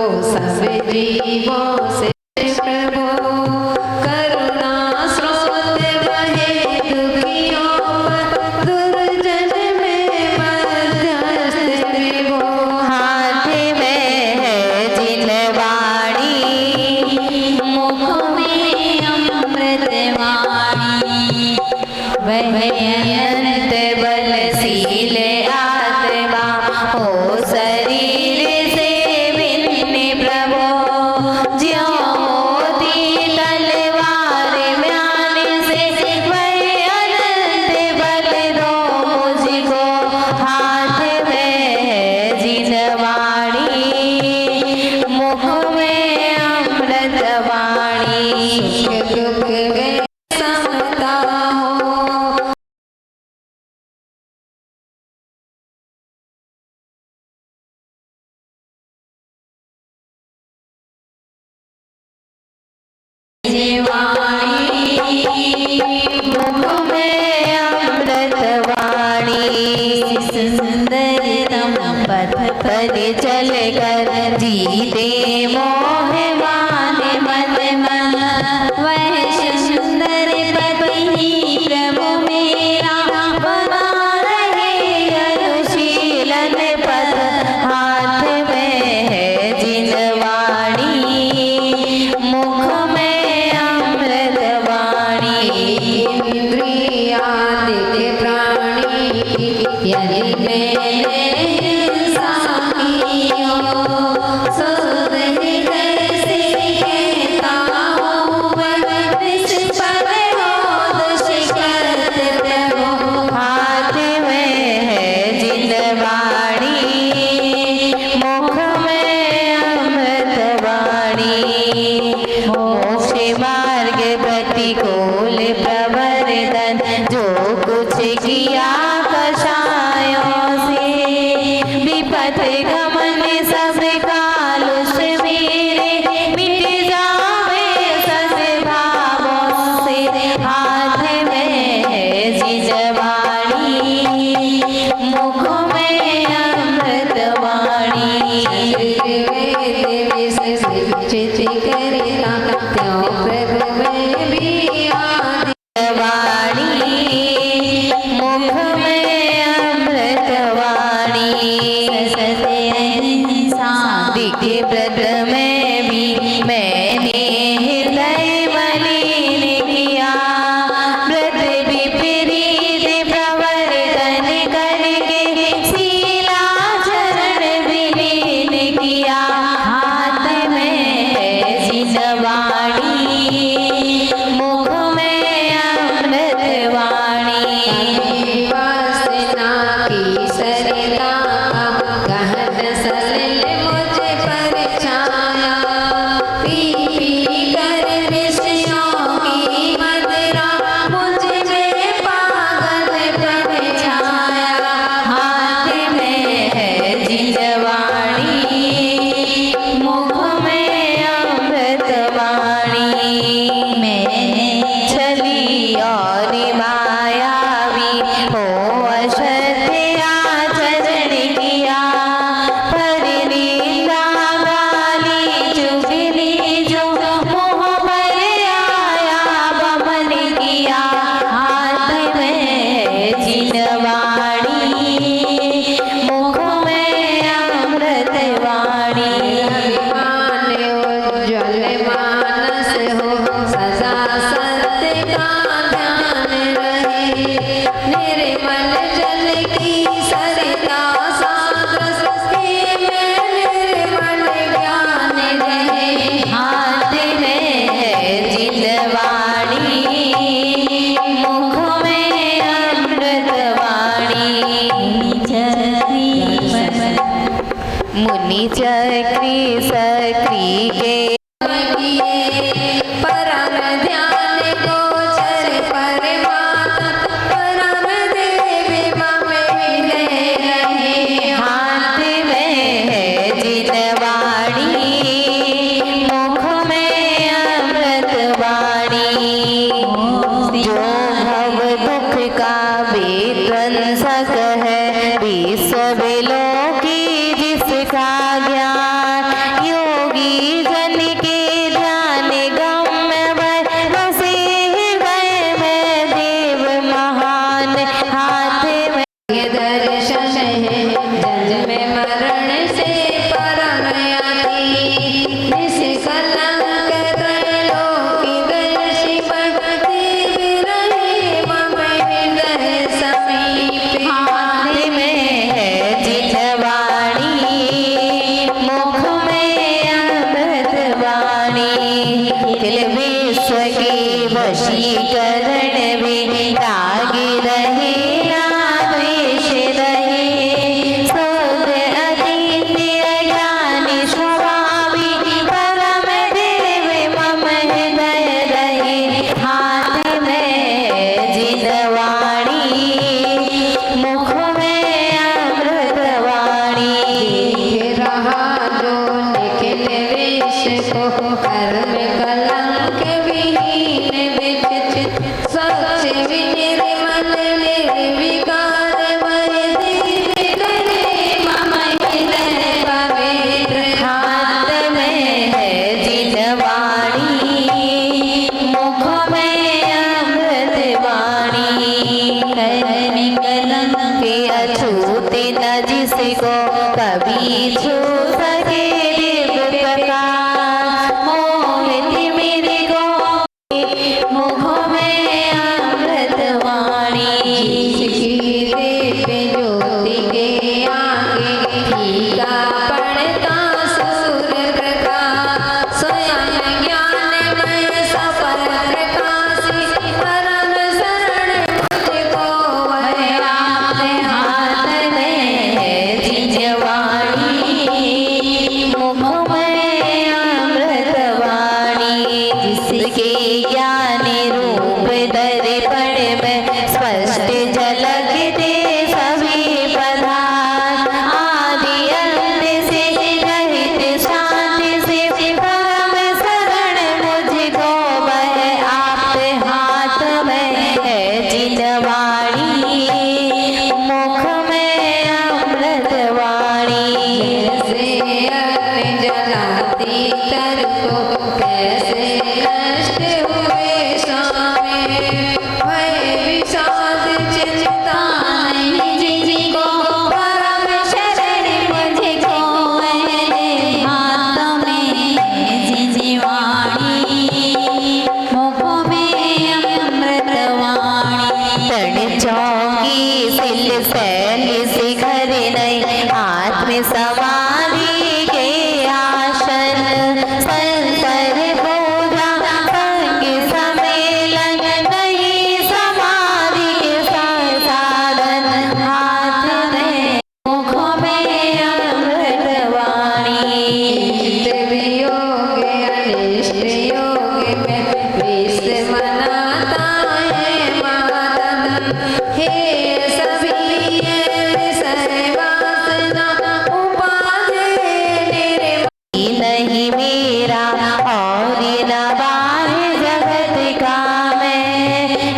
सब जीवों से प्रभु करुणा स्रोत बहे दुखियों पर दुर्जन में मध्यस्थ त्रिभु। हाथ में है जिनवाणी मुख में अमृत वाणी वह अनंत बलशील आत्मा हो शरीर से भिन्न प्रभु ज्यों मोती तलवार म्यान से वह अनंत बल दो मुझको। हाथ में है जिनवाणी मुख में अमृत वाणी दुख में समता हो मुख में अमृत वाणी सुंदरतम पथ पर चल कर जीते मोह मान मन मन वह सुंदर पति प्रभु मेरा बना रहे अनुशीलन पथ। हाथ में है जिनवाणी मुख में अमृत वाणी इंद्रियादित्य प्राणी यदि मैंने हिंसा की हो सो हृदय से कहता हूँ वह निष्फल हो दुष्कृत प्रभु। हाथ में है जिनवाणी मुख में अमृत वाणी मोक्ष मार्ग प्रतिकूल प्रवर्तन जो कुछ किया कषायों से विपथ गमन सब कालुष मेरे मिट जावे सद्भावों से। हाथ में है जिनवाणी मुख में अमृत वाणी वेद विसर्जित करता त्यों प्रभु में भी आदि वाणी मुख में अमृत वाणी दिव्य व्रत में भी मैंने हृदय मलिन किया व्रत विपरीत प्रवर्तन करके शीलाचरण विलीन किया। हाथ में है जिनवाणी मुख में अमृत वाणी वासना की सरिता गहन सलिल मुझ पर छाया पी पी कर विषयों की मदिरा मुझ में पागल पर छाया। हाथ में है जिनवाणी मुख में अमृत वाणी मैंने चली और मायावी हो असत्य आचरण किया पर निंदा गाली चुगली जो मोह पर आया बमन किया। हाथ में है जिनवाणी मुख में अमृत वाणी अभिमान उज्ज्वल मानस हो सदा सत्य का ध्यान रहे निर्मल जल की सरिता साग्रस के में निर्मल ज्ञान रहे। हाथ में है जिनवाणी मुख में अमृत वाणी मुनि चक्री सक्री के परम ध्यान गोचर परमात्मा परम देवी मम मिले रहे। हाथ में है जिनवाणी मुख में अमृत वाणी जो भव दुख का विध्वंसक है विश्व विलोकी जिसका ज्ञान योग वशीकरण विरागी रहे ना द्वेष रहे शोध अतीत अज्ञानी स्वभावी परम देव मम हृदय रहे हाथ में जिनवाणी मुख में अमृतवाणी रहा जो निखिल विष को कर्म कलंक विहीन विचित सच विनिर्मल निर्विकार मय दिव्य करे मम हृदय पवित्र हाथ में है जिनवाणी मुख में अमृतवाणी कर्म कलंक के अछूते न जिसको कभी छू सके दिव्य प्रकाश मोहित मेरे को मुख में अमृतवाणी जिसकी दिव्य ज्योति के आगे फीका पड़ता सूर्य प्रकाश स्वयं ज्ञानमय सफल प्रकाशी परम शरण मुझको वह आपने हाथ में है जिनवाणी मुख में अमृतवाणी जिसके ज्ञान रूप दर्पण में स्पष्ट झलकते सभी पदार्थ आदि अंत से रहित शांति से परम शरण मुझको वह आप हाथ में है जिनवाणी मुख में अमृतवाणी कैसे अग्नि जलाती तर को कैसे नष्ट हुए सामे भय विषाद चिंता नहीं जिनको परम शरण मुझको मेरे हाथ में जिजीवाणी मुख में अमृतवाणी तड़ चौकी सिल सैल शिखर नहीं आत्म समाधि के आसन संतर पूजा संग सम्मेलन नहीं समाधि के साधन हाथ में मुख में अमृतवाणी वियोग अनिष्ट योग में विष मनाता है मातम हे सभी ये विषय वासना उपाधि निर्मल नहीं मेरा और न बाह्य जगत का मैं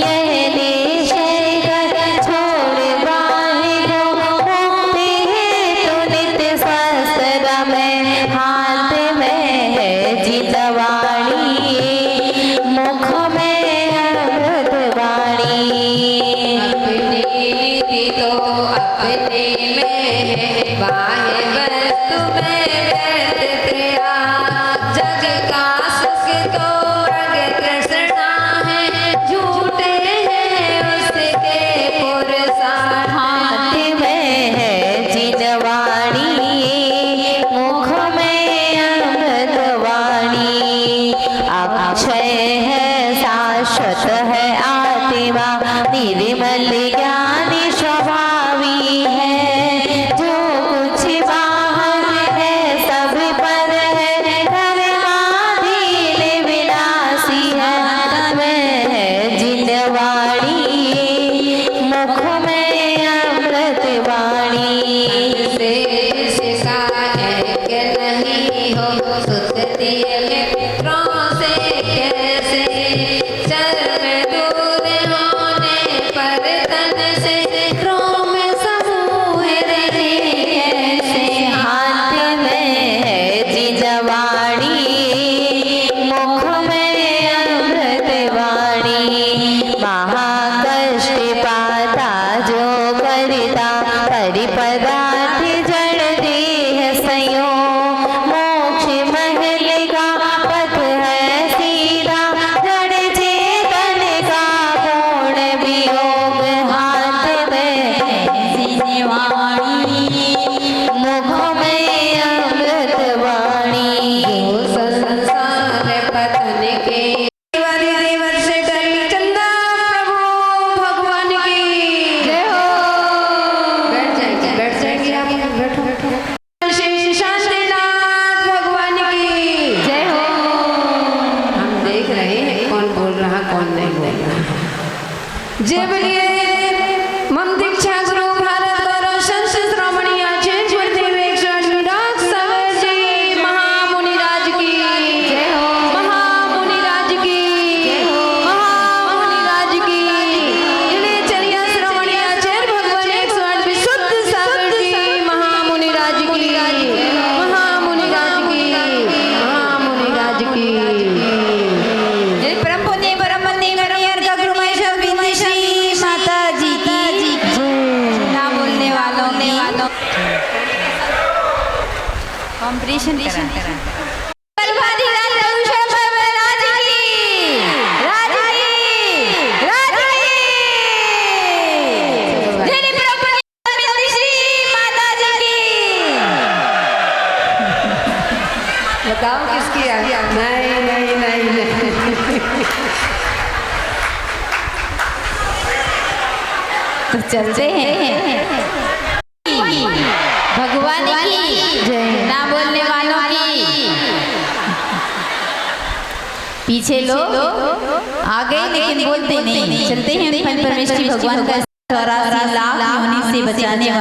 यह निश्चय कर छोड़ बाह्य को मुक्ति है तो नित्य शस्त्र में हाथ में है जिनवाणी मुख में अमृतवाणी अपनी नीति तो अपने में है बाह्य वस्तु में व्यर्थ क्रिया जग का सुख तो मृग तृष्णा है झूठे हैं उसके पुरुषार्थ हाथ में है जिनवाणी मुख में अमृतवाणी अक्षय है शाश्वत है आत्मा निर्मल ज्ञानी स्वभावी है जो कुछ बाहर है सब पर है धर्माधीन विनाशी है में है जिनवाणी मुख में अमृतवाणी से जिसका ऐक्य नहीं हो सुतती मित्रों से कैसे चर्म दूर होने पर तन से क्रोम समूह रहे कैसे हाथ में है जिनवाणी मुख में अमृतवाणी महाकष्ट पाता जो करता परिपदार्थ जड़ देह संयोग मोक्ष महल का पथ है सीधा जय बोलिए मम दीक्षा गुरु भारत गौरव संत श्रोमणी आचार्य गुरुदेव 108 विराट सागर जी महामुनि राज की जय हो, महामुनि राज की जय हो, महामुनि राज की इन्हें चलिया श्रोमणी आचार्य भगवान 108 विशुद्ध सागर जी महामुनि राज की महामुनि राज की महामुनि राज की परम पुण्य परम वंदनीय गणियर गगरू महेश्वर विंध्यश्री माता जी की ना बोलने वालों कॉम्पिटिशन बताओ किसकी है? नहीं नहीं नहीं नहीं तो चलते हैं भगवान की ना बोलने वालों की पीछे लोग आ गए लेकिन बोलते नहीं। चलते हैं परमेश्वरी भगवान का 84 लाख योनि से बचाने वाला